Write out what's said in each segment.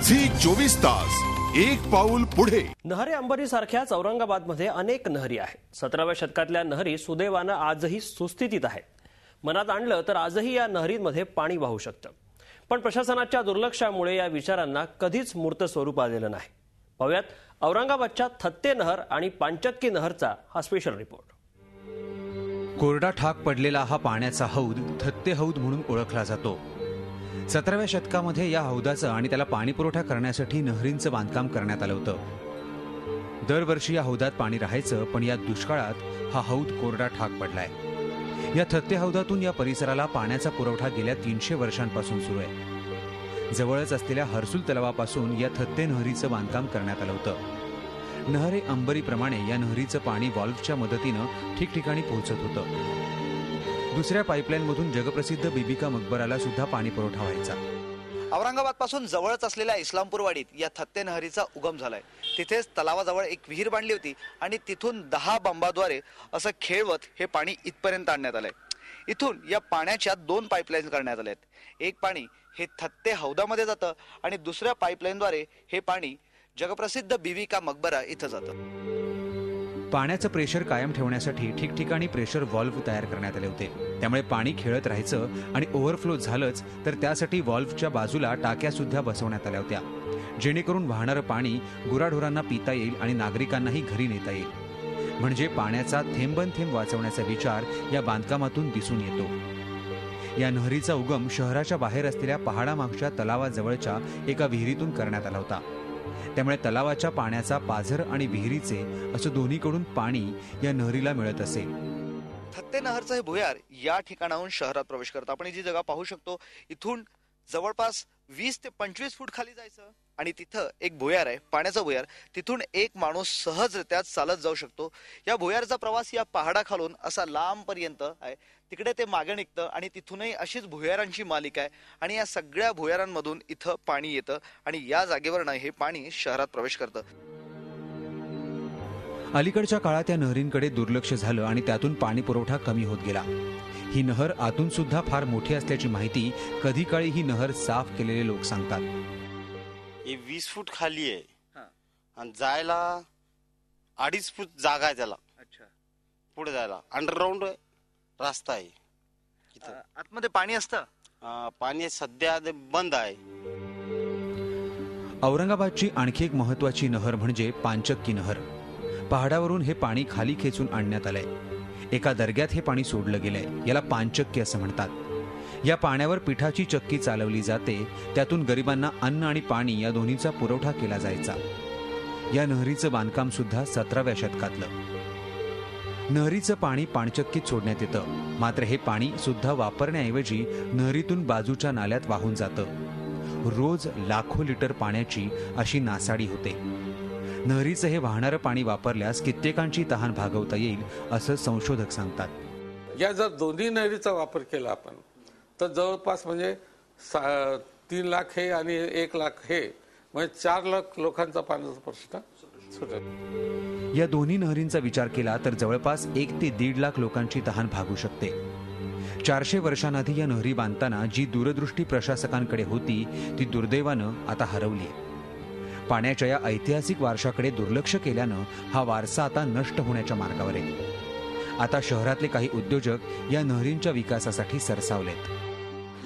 Zee 24 तास एक पाऊल पुढे। नहरे अंबरी सारख्याच औरंगाबादमध्ये अनेक नहरी आहेत। 17व्या शतकातल्या नहरी सुदैवानं आजही सुस्थितीत आहेत। मनात आणलं तर आजही या नहरींमध्ये पाणी वाहू शकतं, पण प्रशासनाच्या दुर्लक्षामुळे या विचारांना कधीच मूर्त स्वरूप आलेलं नाही। पाहूयात औरंगाबादच्या थत्ते नहर आणि पांचक्की नहरचा हा स्पेशल रिपोर्ट। कोरडा ठाक पडलेला हा पाण्याचा हौद थत्ते हौद म्हणून ओळखला जातो। 17व्या शतकामध्ये या हौदाचं आणि त्याला पाणी पुरवठा करण्यासाठी नहरींचं बांधकाम करण्यात आलं होतं। दरवर्षी या हौदात पाणी राहायचं, पण या दुष्काळात हा हौद कोरडा ठाक पडलाय। या थत्ते हौदातून या परिसराला पाण्याचा पुरवठा गेल्या 300 वर्षांपासून सुरू आहे। जवळच असलेल्या हर्सुल तलावापासून या थत्ते नहरीचं बांधकाम करण्यात आलं होतं। नहरे अंबरीप्रमाणे या नहरीचं पाणी व्हॉल्व्हच्या मदतीनं ठिकठिकाणी पोहोचत होतं। दुसऱ्या पाईपलाईनमधून जगप्रसिद्ध बीबी का मकबराला सुद्धा पाणी पुरवठा व्हायचा। औरंगाबाद पासून जवळच असलेल्या इस्लामपूरवाडीत या थत्ते नहरीचा उगम झालाय। तिथेच तलावाजवळ एक विहीर बांधली होती आणि तिथून 10 बंबाद्वारे असं खेळवत हे पाणी इथपर्यंत आणण्यात आलंय। इथून या पाण्याच्या 2 पाईपलाईन करण्यात आल्यात। एक पाणी हे थत्ते हौदामध्ये जातं आणि दुसऱ्या पाईपलाईनद्वारे हे पाणी जगप्रसिद्ध बीबी का मकबरा इथं जातं। पाण्याचं प्रेशर कायम ठेवण्यासाठी ठिकठिकाणी प्रेशर व्हॉल्व्ह तयार करण्यात आले होते। त्यामुळे पाणी खेळत राहायचं आणि ओव्हरफ्लो झालंच तर त्यासाठी व्हॉल्व्हच्या बाजूला टाक्या सुद्धा बसवण्यात आल्या होत्या, जेणेकरून वाहणारं पाणी गुराढोरांना पिता येईल आणि नागरिकांनाही घरी नेता येईल। म्हणजे पाण्याचा थेंबन थेंब वाचवण्याचा विचार या बांधकामातून दिसून येतो। या नहरीचा उगम शहराच्या बाहेर असलेल्या पहाडामागच्या तलावाजवळच्या एका विहिरीतून करण्यात आला होता। त्यामुळे तलावाच्या पाण्याचा पाझर आणि विहिरीचे असं दोन्हीकडून पाणी या नहरीला मिळत असे। थत्ते नहरचं हे भुयार या ठिकाणाहून शहरात प्रवेश करतं। आपण जी जागा पाहू शकतो, इथून जवळपास 20 ते 25 फूट खाली जायचं आणि तिथं एक भुयार आहे, पाण्याचा भुयार। तिथून एक माणूस सहजरित्या चालत जाऊ शकतो। या भुयारचा प्रवास या पहाडाखालून असा लांबपर्यंत आहे। तिकडे ते मागे निघतं आणि तिथूनही अशीच भुयारांची मालिका आहे आणि या सगळ्या भुयारांमधून इथं पाणी येतं आणि या जागेवरनं हे पाणी शहरात प्रवेश करतं। अलीकडच्या काळात या नहरींकडे दुर्लक्ष झालं आणि त्यातून पाणी पुरवठा कमी होत गेला। ही नहर आतून सुद्धा फार मोठी असल्याची माहिती कधी काळी ही नहर साफ केलेले लोक सांगतात। हे 20 फूट खाली आहे आणि जायला 2.5 फूट जागा आहे त्याला। अच्छा, पुढे जायला अंडरग्राऊंड रस्ता आहे। आतमध्ये पाणी असतं? पाणी सध्या बंद आहे। औरंगाबादची आणखी एक महत्वाची नहर म्हणजे पांचक्की नहर। पहाडावरून हे पाणी खाली खेचून आणण्यात आलंय। एका दर्ग्यात हे पाणी सोडलं गेलंय, याला पांचक्की असं म्हणतात। या पाण्यावर पिठाची चक्की चालवली जाते, त्यातून गरिबांना अन्न आणि पाणी या दोन्हीचा पुरवठा केला जायचा। या नहरीचं बांधकाम सुद्धा 17व्या शतकातलं। नहरीचं पाणी पाणचक्कीत सोडण्यात येतं, मात्र हे पाणी सुद्धा वापरण्याऐवजी नहरीतून बाजूच्या नाल्यात वाहून जातं। रोज लाखो लिटर पाण्याची अशी नासाडी होते। नहरीचं हे वाहणारं पाणी वापरल्यास कित्येकांची तहान भागवता येईल असं संशोधक सांगतात। या जर दोन्ही नहरीचा वापर केला आपण तर जवळपास म्हणजे 3 लाख हे आणि 1 लाख हे म्हणजे 4 लाख लोकांचा पाण्याचा प्रश्न सुटेल। या दोन्ही नहरींचा विचार केला तर जवळपास 1 ते 1.5 लाख लोकांची तहान भागू शकते। 400 वर्षांआधी या नहरी बांधताना जी दूरदृष्टी प्रशासकांकडे होती ती दुर्दैवानं आता हरवली। पाण्याच्या या ऐतिहासिक वारशाकडे दुर्लक्ष केल्यानं हा वारसा आता नष्ट होण्याच्या मार्गावर आहे। आता शहरातले काही उद्योजक या नहरींच्या विकासासाठी सरसावलेत।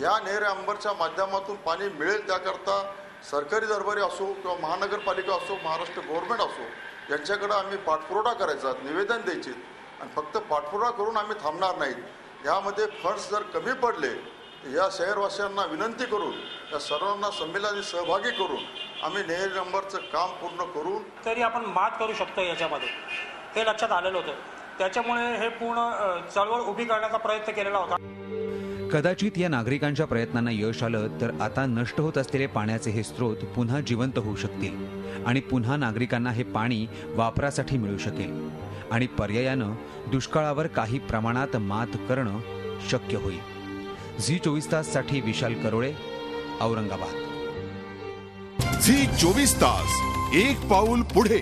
या नहर अंबरच्या माध्यमातून पाणी मिळेल त्याकरता सरकारी दरबारी असो किंवा महानगरपालिका असो, महाराष्ट्र गव्हर्नमेंट असो, यांच्याकडे आम्ही पाठपुरावा करायचा, निवेदन द्यायचे आणि फक्त पाठपुरावा करून आम्ही थांबणार नाहीत। यामध्ये फंड्स जर कमी पडले तर या शहरवासियांना विनंती करून या सर्वांना संमेलनात सहभागी करून आम्ही नहर अंबरचं काम पूर्ण करून तरी आपण मात करू शकतो याच्यामध्ये, हे लक्षात आलेलं होतं। त्याच्यामुळे हे पूर्ण चळवळ उभी करण्याचा प्रयत्न केलेला होता। कदाचित या नागरिकांच्या प्रयत्नांना यश आलं तर आता नष्ट होत असलेले पाण्याचे हे स्रोत पुन्हा जिवंत होऊ शकतील आणि पुन्हा नागरिकांना हे पाणी वापरासाठी मिळू शकेल आणि पर्यायानं दुष्काळावर काही प्रमाणात मात करणं शक्य होईल। झी 24 ताससाठी विशाल करोळे, औरंगाबाद। झी 24 तास एक पाऊल पुढे।